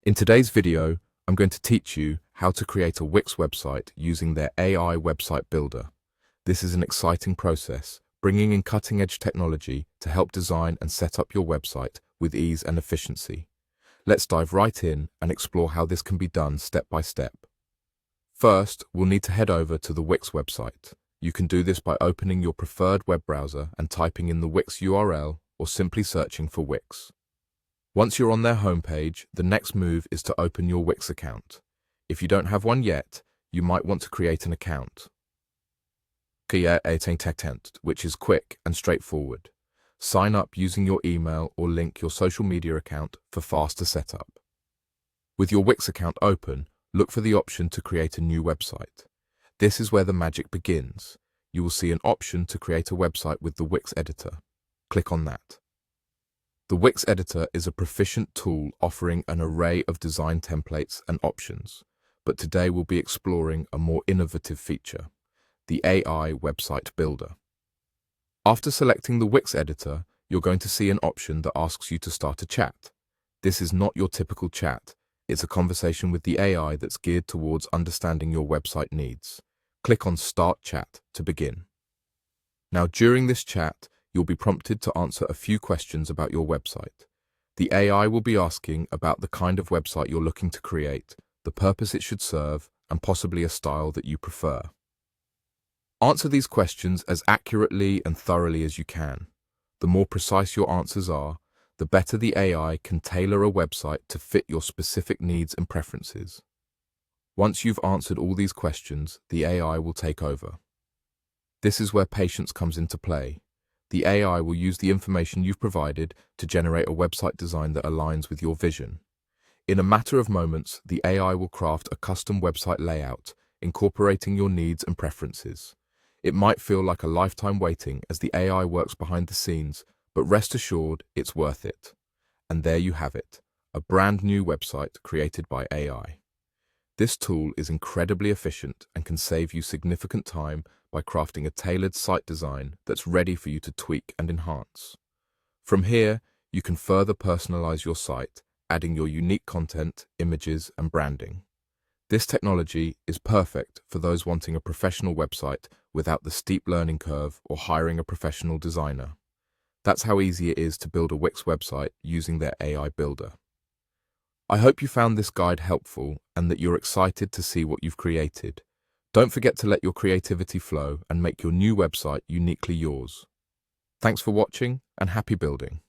In today's video, I'm going to teach you how to create a Wix website using their AI website builder. This is an exciting process, bringing in cutting-edge technology to help design and set up your website with ease and efficiency. Let's dive right in and explore how this can be done step by step. First, we'll need to head over to the Wix website. You can do this by opening your preferred web browser and typing in the Wix URL or simply searching for Wix. Once you're on their homepage, the next move is to open your Wix account. If you don't have one yet, you might want to create an account. Create an account, which is quick and straightforward. Sign up using your email or link your social media account for faster setup. With your Wix account open, look for the option to create a new website. This is where the magic begins. You will see an option to create a website with the Wix editor. Click on that. The Wix editor is a proficient tool offering an array of design templates and options, but today we'll be exploring a more innovative feature, the AI website builder. After selecting the Wix editor, you're going to see an option that asks you to start a chat. This is not your typical chat. It's a conversation with the AI that's geared towards understanding your website needs. Click on Start Chat to begin. Now, during this chat, you'll be prompted to answer a few questions about your website. The AI will be asking about the kind of website you're looking to create, the purpose it should serve, and possibly a style that you prefer. Answer these questions as accurately and thoroughly as you can. The more precise your answers are, the better the AI can tailor a website to fit your specific needs and preferences. Once you've answered all these questions, the AI will take over. This is where patience comes into play. The AI will use the information you've provided to generate a website design that aligns with your vision. In a matter of moments, the AI will craft a custom website layout, incorporating your needs and preferences. It might feel like a lifetime waiting as the AI works behind the scenes, but rest assured, it's worth it. And there you have it, a brand new website created by AI. This tool is incredibly efficient and can save you significant time by crafting a tailored site design that's ready for you to tweak and enhance. From here, you can further personalize your site, adding your unique content, images, and branding. This technology is perfect for those wanting a professional website without the steep learning curve or hiring a professional designer. That's how easy it is to build a Wix website using their AI builder. I hope you found this guide helpful and that you're excited to see what you've created. Don't forget to let your creativity flow and make your new website uniquely yours. Thanks for watching and happy building.